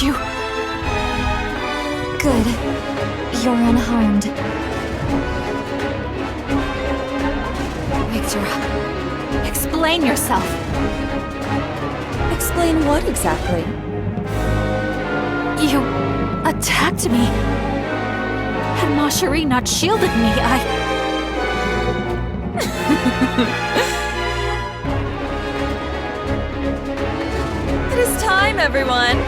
you? Good. You're unharmed. Victor, explain yourself. Explain what exactly? You attacked me. Had Ma Cherie not shielded me, It is time, everyone!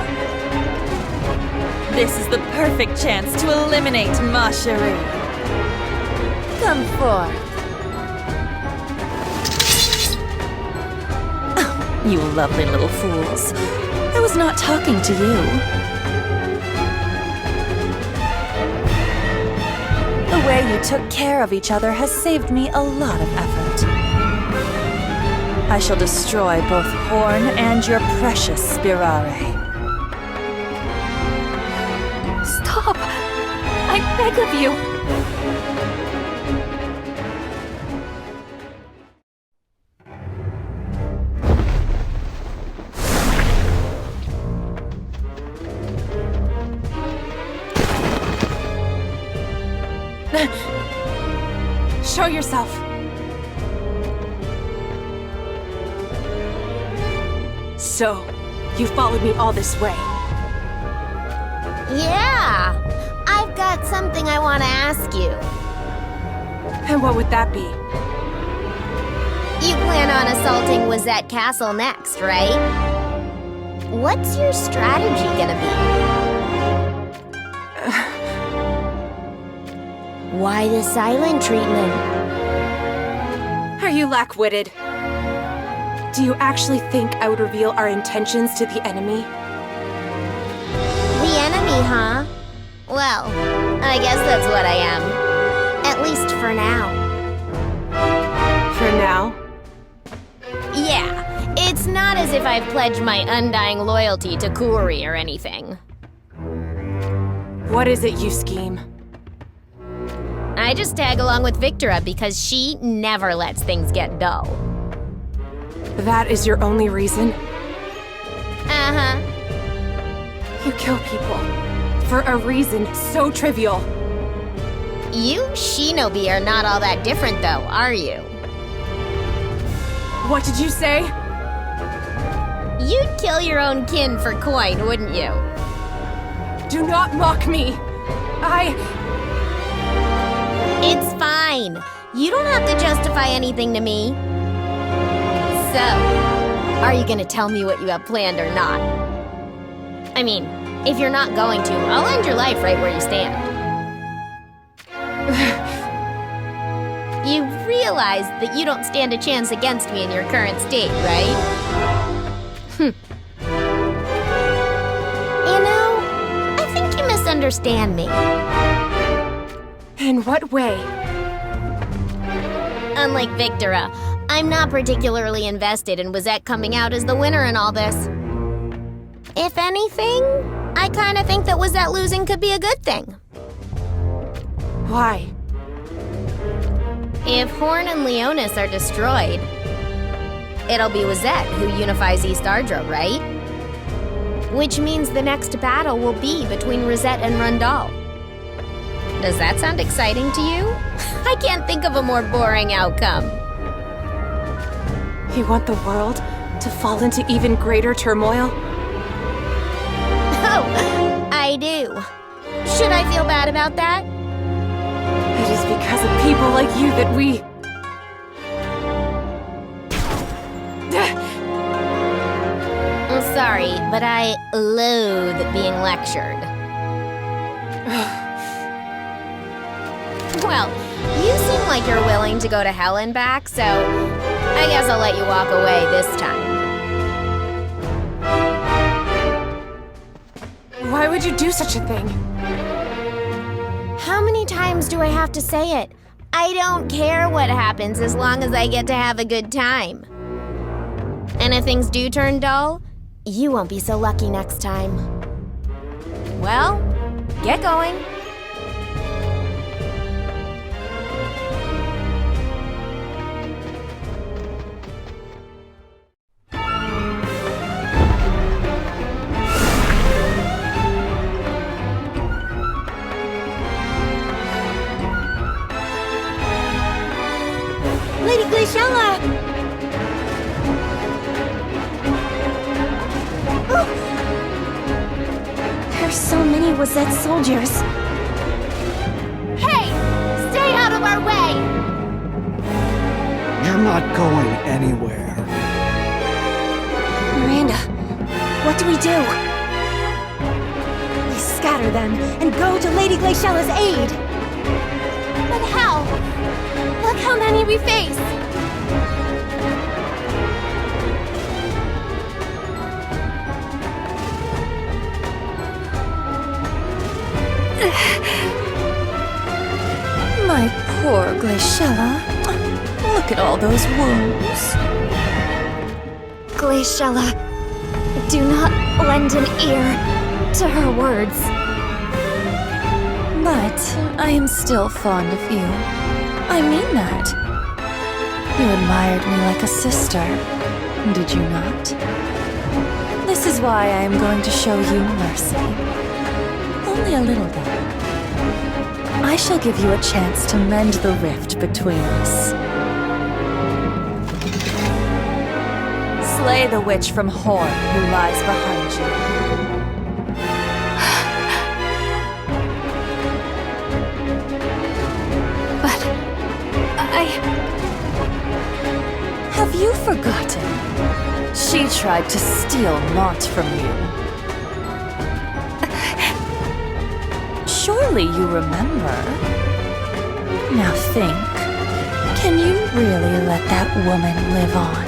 This is the perfect chance to eliminate Ma Cherie. Come forth. Oh, you lovely little fools. I was not talking to you. The way you took care of each other has saved me a lot of effort. I shall destroy both Horn and your precious Spirare. Stop! I beg of you! Show yourself! So, you followed me all this way? Yeah! I've got something I want to ask you. And what would that be? You plan on assaulting Wotv Castle next, right? What's your strategy gonna be? Why the silent treatment? Are you lack-witted? Do you actually think I would reveal our intentions to the enemy? The enemy, huh? Well, I guess that's what I am. At least for now. For now? Yeah, it's not as if I've pledged my undying loyalty to Kuri or anything. What is it you scheme? I just tag along with Victora because she never lets things get dull. That is your only reason? Uh-huh. You kill people for a reason so trivial. You shinobi are not all that different though, are you? What did you say? You'd kill your own kin for coin, wouldn't you? Do not mock me! It's fine. You don't have to justify anything to me. So, are you gonna tell me what you have planned or not? I mean, if you're not going to, I'll end your life right where you stand. You realize that you don't stand a chance against me in your current state, right? You know, I think you misunderstand me. In what way? Unlike Victora, I'm not particularly invested in Wotv coming out as the winner in all this. If anything, I kind of think that Wotv losing could be a good thing. Why? If Horn and Leonis are destroyed, it'll be Wotv who unifies East Ardra, right? Which means the next battle will be between Rosette and Rundal. Does that sound exciting to you? I can't think of a more boring outcome. You want the world to fall into even greater turmoil? Oh, I do. Should I feel bad about that? It is because of people like you that we... I'm sorry, but I loathe being lectured. Well, you seem like you're willing to go to hell and back, so I guess I'll let you walk away this time. Why would you do such a thing? How many times do I have to say it? I don't care what happens as long as I get to have a good time. And if things do turn dull, you won't be so lucky next time. Well, get going. Glaciella! There's so many Wazette soldiers. Hey! Stay out of our way! You're not going anywhere. Miranda, what do? We scatter them and go to Lady Glacialla's aid. But how? Look how many we face. My poor Glaciella. Look at all those wounds. Glaciella, do not lend an ear to her words. But I am still fond of you. I mean that. You admired me like a sister, did you not? This is why I am going to show you mercy. Only a little, though. I shall give you a chance to mend the rift between us. Slay the witch from Horn who lies behind you. But Have you forgotten? She tried to steal Mont from you. Surely you remember. Now think. Can you really let that woman live on?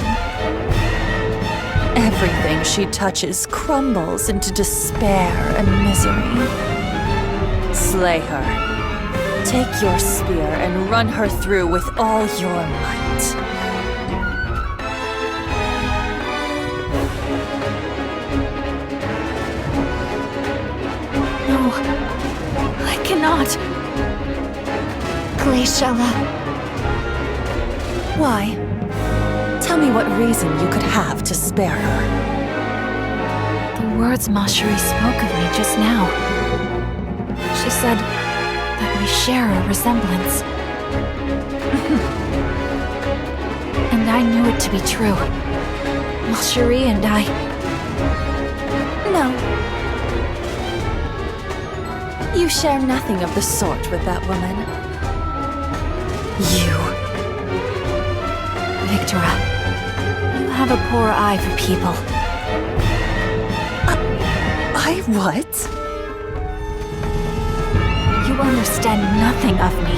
Everything she touches crumbles into despair and misery. Slay her. Take your spear and run her through with all your might. no, I cannot. Glaciella, Why? Tell me what reason you could have to spare her. The words Marjorie spoke of me just now. She said that we share a resemblance. And I knew it to be true. Marjorie and I... No. You share nothing of the sort with that woman. You. Victora, you have a poor eye for people. I what? You understand nothing of me.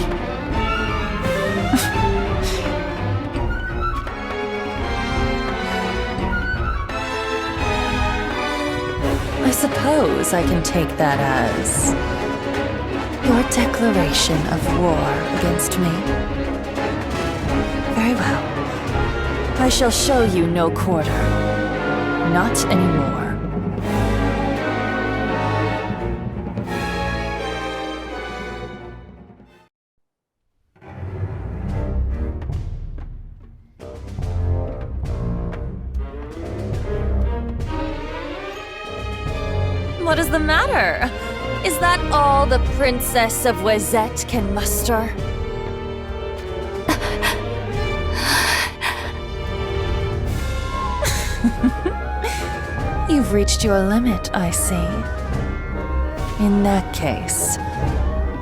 I suppose I can take that as your declaration of war against me. Very well. I shall show you no quarter. Not anymore. What is the matter? Is that all the Princess of Wazette can muster? You've reached your limit, I see. In that case,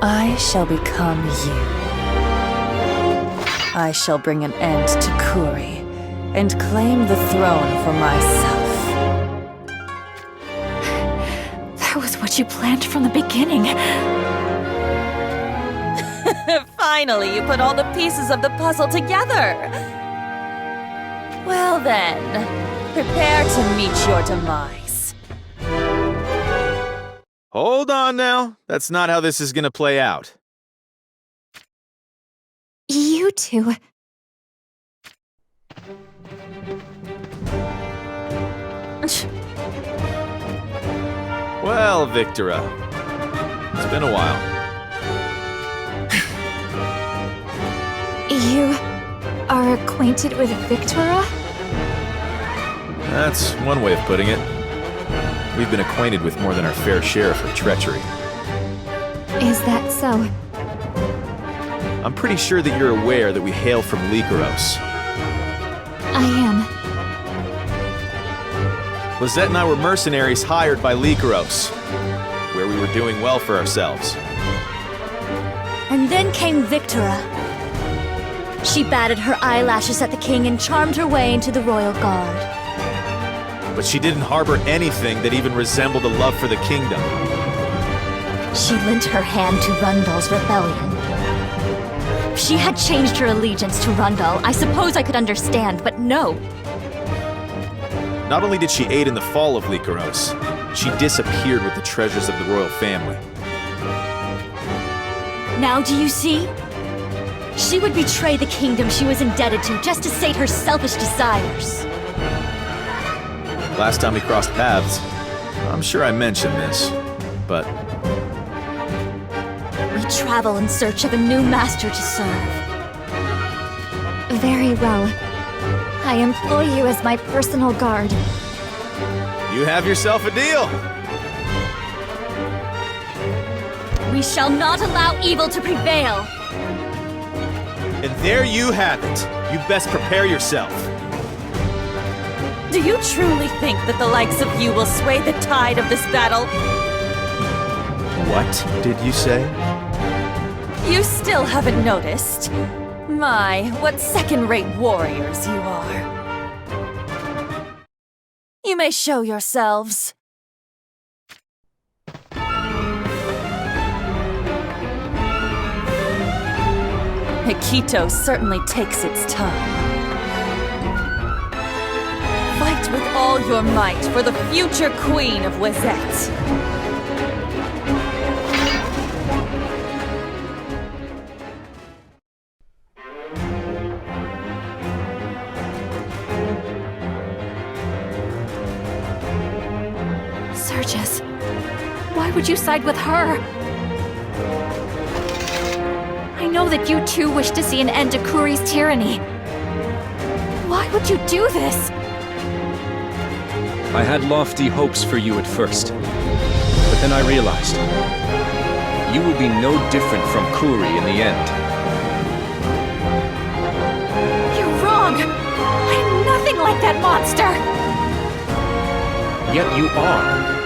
I shall become you. I shall bring an end to Kuri and claim the throne for myself. That was what you planned from the beginning. Finally, you put all the pieces of the puzzle together. Well then, prepare to meet your demise. Hold on now. That's not how this is gonna play out. you two. Well, Victora, it's been a while. You are acquainted with Victora? That's one way of putting it. We've been acquainted with more than our fair share of her treachery. Is that so? I'm pretty sure that you're aware that we hail from Lycaros. I am. Lisette and I were mercenaries hired by Lycaros, where we were doing well for ourselves. And then came Victora. She batted her eyelashes at the king and charmed her way into the royal guard. But she didn't harbor anything that even resembled a love for the kingdom. She lent her hand to Rundal's rebellion. If she had changed her allegiance to Rundal, I suppose I could understand, but no. Not only did she aid in the fall of Lycaros, she disappeared with the treasures of the royal family. Now do you see? She would betray the kingdom she was indebted to just to sate her selfish desires. Last time we crossed paths, I'm sure I mentioned this, but We travel in search of a new master to serve. Very well. I employ you as my personal guard. you have yourself a deal. We shall not allow evil to prevail. And there you have it. You best prepare yourself. Do you truly think that the likes of you will sway the tide of this battle? What did you say? You still haven't noticed? My, what second-rate warriors you are. You may show yourselves. Akito certainly takes its time. Fight with all your might for the future queen of Wazette. Sergius, why would you side with her? I know that you too wish to see an end to Kuri's tyranny. Why would you do this? I had lofty hopes for you at first, but then I realized you will be no different from Kuri in the end. You're wrong! I'm nothing like that monster! Yet you are.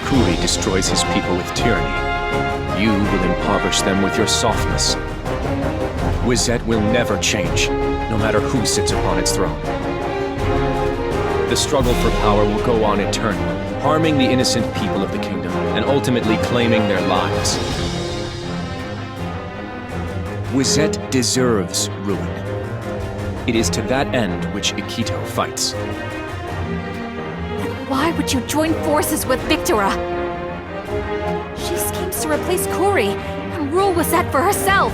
Kuri destroys his people with tyranny. You will impoverish them with your softness. Wazette will never change, no matter who sits upon its throne. The struggle for power will go on eternally, harming the innocent people of the kingdom, and ultimately claiming their lives. Wazette deserves ruin. It is to that end which Akito fights. Why would you join forces with Victora? She schemes to replace Kuri and rule Wazette for herself.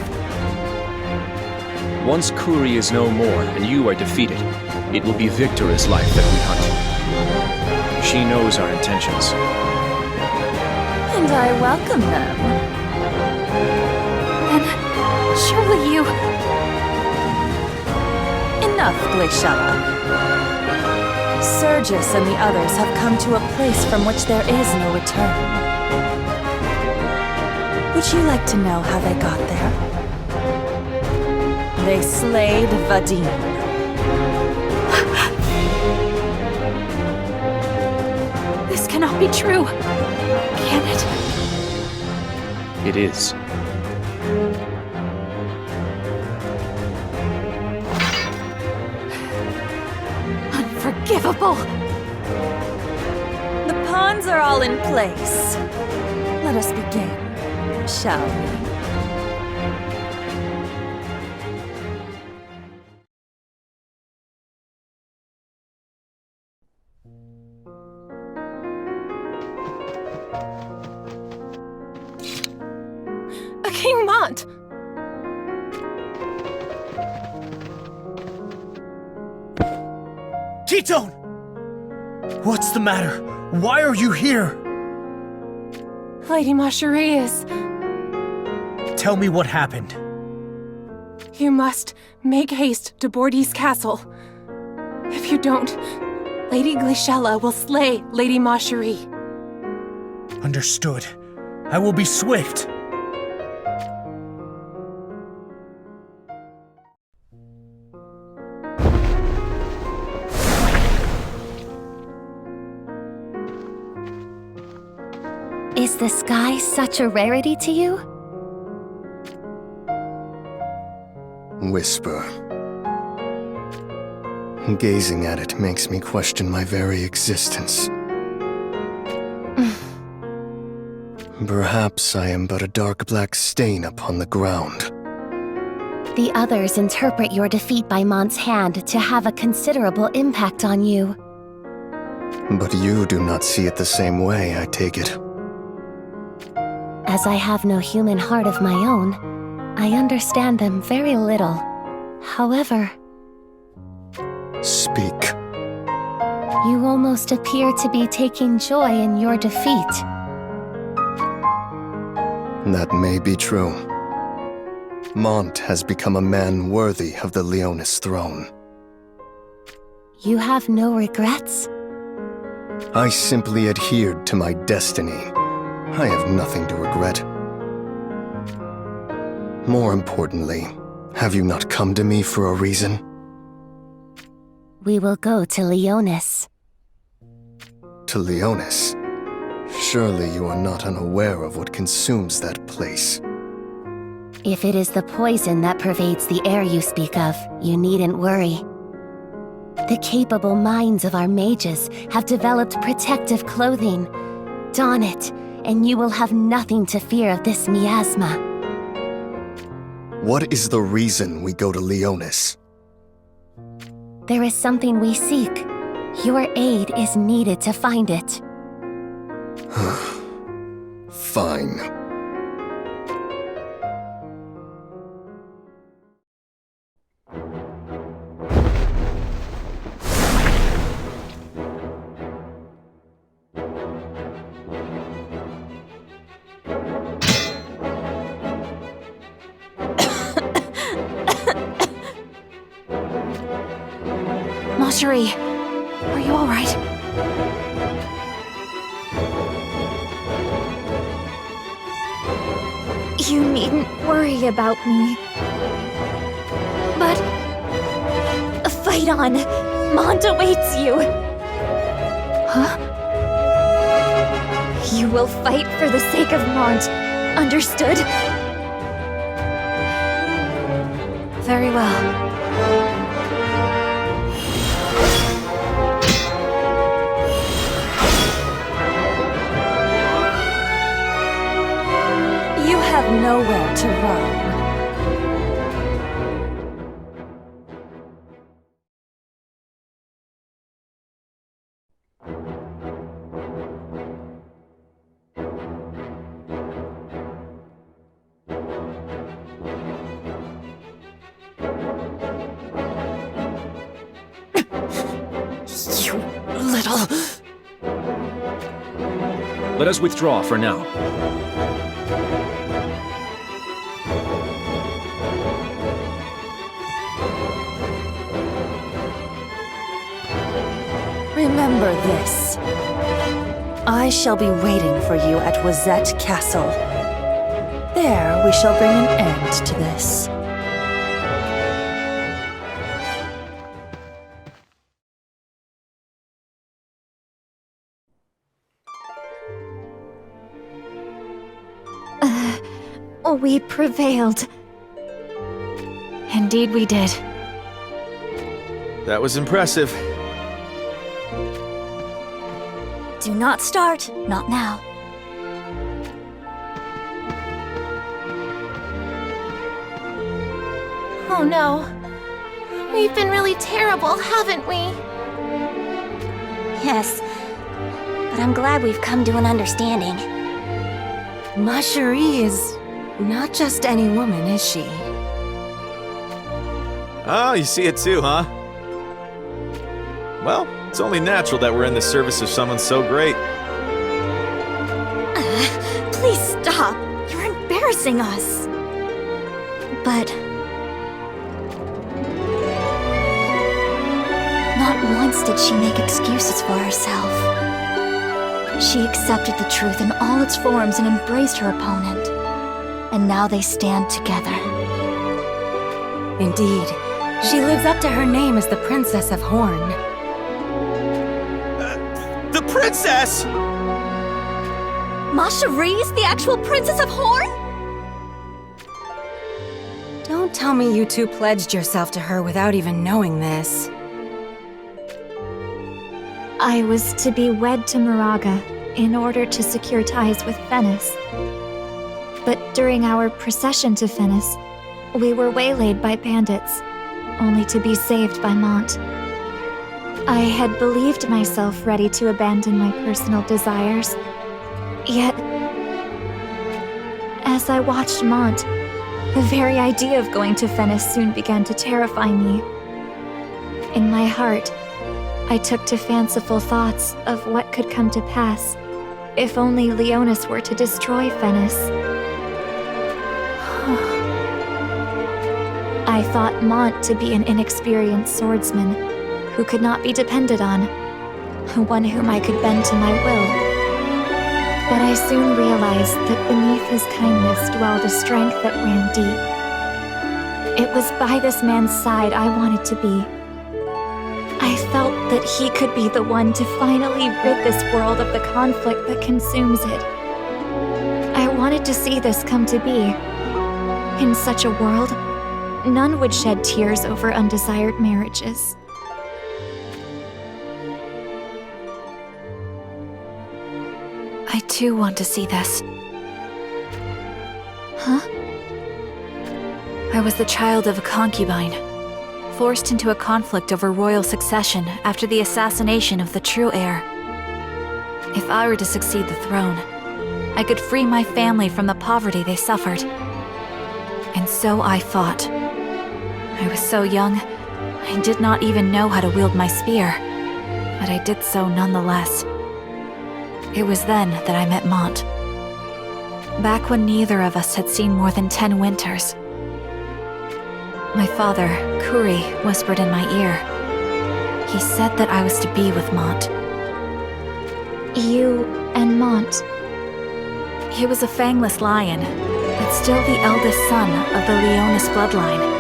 Once Kuri is no more and you are defeated, it will be Victora's life that we hunt. She knows our intentions. And I welcome them. Then, surely you... Enough, Glaciella. Sergius and the others have come to a place from which there is no return. Would you like to know how they got there? They slayed Vadim. This cannot be true. Can it? It is. Unforgivable! The pawns are all in place. Let us begin, shall we? King Mont! Ketone! What's the matter? Why are you here? Lady Marjorie is... Tell me what happened. You must make haste to Bordy's castle. If you don't, Lady Glaciella will slay Lady Marjorie. Understood. I will be swift. the sky such a rarity to you? Whisper. Gazing at it makes me question my very existence. Perhaps I am but a dark black stain upon the ground. The others interpret your defeat by Mont's hand to have a considerable impact on you. But you do not see it the same way, I take it. As I have no human heart of my own, I understand them very little. However... Speak. You almost appear to be taking joy in your defeat. That may be true. Mont has become a man worthy of the Leonis throne. You have no regrets? I simply adhered to my destiny. I have nothing to regret. More importantly, have you not come to me for a reason? We will go to Leonis. To Leonis? Surely you are not unaware of what consumes that place. If it is the poison that pervades the air you speak of, you needn't worry. The capable minds of our mages have developed protective clothing. Don it, and you will have nothing to fear of this miasma. What is the reason we go to Leonis? There is something we seek. Your aid is needed to find it. Fine. Marjorie, are you all right? You needn't worry about me. But... Fight on! Mont awaits you! Huh? You will fight for the sake of Mont. Understood? Very well. You have nowhere to run. You little... Let us withdraw for now. Remember this. I shall be waiting for you at wotv Castle. There we shall bring an end to this. We prevailed. Indeed we did. That was impressive. Do not start. Not now. Oh no. We've been really terrible, haven't we? Yes. But I'm glad we've come to an understanding. Marjorie is not just any woman, is she? Oh, you see it too, huh? Well, it's only natural that we're in the service of someone so great. Please stop. You're embarrassing us. But... not once did she make excuses for herself. She accepted the truth in all its forms and embraced her opponent. And now they stand together. Indeed. She lives up to her name as the Princess of Horn. The princess! Marjorie's the actual Princess of Horn? Don't tell me you two pledged yourself to her without even knowing this. I was to be wed to Moraga in order to secure ties with Venice. But during our procession to Venice, we were waylaid by bandits, only to be saved by Mont. I had believed myself ready to abandon my personal desires, yet, as I watched Mont, the very idea of going to Venice soon began to terrify me. In my heart, I took to fanciful thoughts of what could come to pass if only Leonis were to destroy Venice. I thought Mont to be an inexperienced swordsman who could not be depended on, one whom I could bend to my will. But I soon realized that beneath his kindness dwelled a strength that ran deep. It was by this man's side I wanted to be. I felt that he could be the one to finally rid this world of the conflict that consumes it. I wanted to see this come to be. In such a world, none would shed tears over undesired marriages. I too want to see this. Huh? I was the child of a concubine, forced into a conflict over royal succession after the assassination of the true heir. If I were to succeed the throne, I could free my family from the poverty they suffered. And so I fought. I was so young, I did not even know how to wield my spear, but I did so nonetheless. It was then that I met Mont. Back when neither of us had seen more than 10 winters. My father, Kuri, whispered in my ear. He said that I was to be with Mont. You and Mont? He was a fangless lion, but still the eldest son of the Leonis bloodline.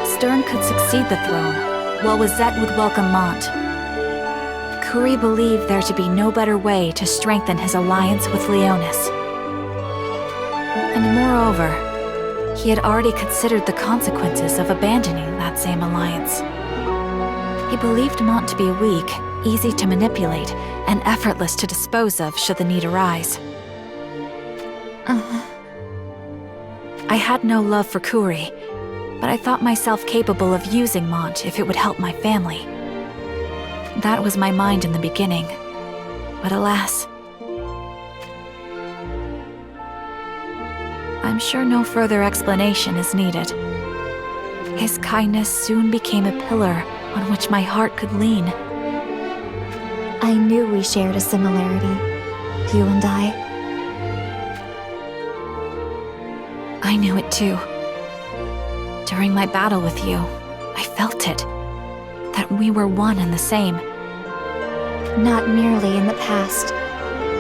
Stern could succeed the throne, while Wazette would welcome Mont. Kuri believed there to be no better way to strengthen his alliance with Leonis. And moreover, he had already considered the consequences of abandoning that same alliance. He believed Mont to be weak, easy to manipulate, and effortless to dispose of should the need arise. I had no love for Kuri, but I thought myself capable of using Mont if it would help my family. That was my mind in the beginning, but alas. I'm sure no further explanation is needed. His kindness soon became a pillar on which my heart could lean. I knew we shared a similarity, you and I. I knew it too. During my battle with you, I felt it. That we were one and the same. Not merely in the past,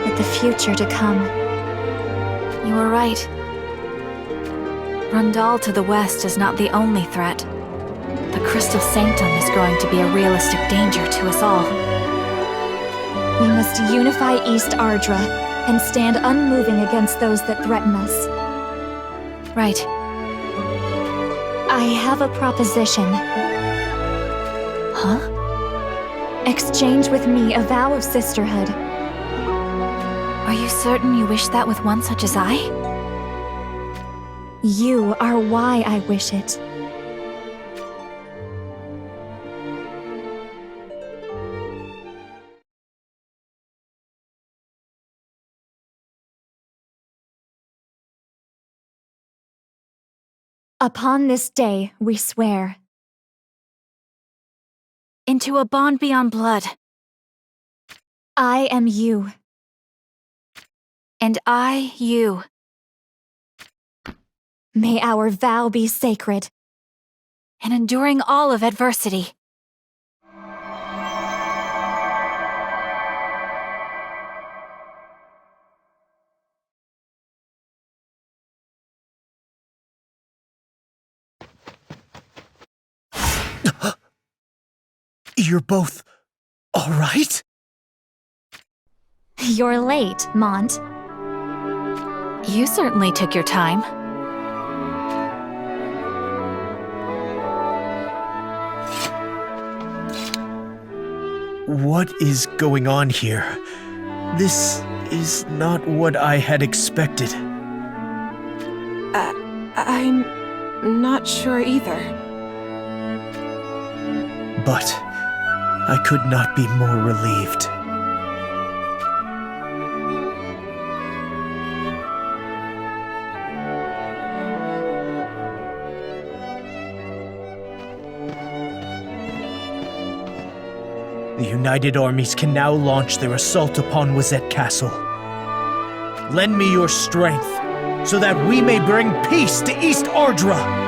but the future to come. You were right. Rundal to the west is not the only threat. The Crystal Sanctum is growing to be a realistic danger to us all. We must unify East Ardra and stand unmoving against those that threaten us. Right. I have a proposition. Huh? Exchange with me a vow of sisterhood. Are you certain you wish that with one such as I? You are why I wish it. Upon this day, we swear. Into a bond beyond blood. I am you. And I, you. May our vow be sacred. And enduring all of adversity. You're both all right? You're late, Mont. You certainly took your time. What is going on here? This is not what I had expected. I'm not sure either. But I could not be more relieved. The united armies can now launch their assault upon Wazette Castle. Lend me your strength, so that we may bring peace to East Ardra!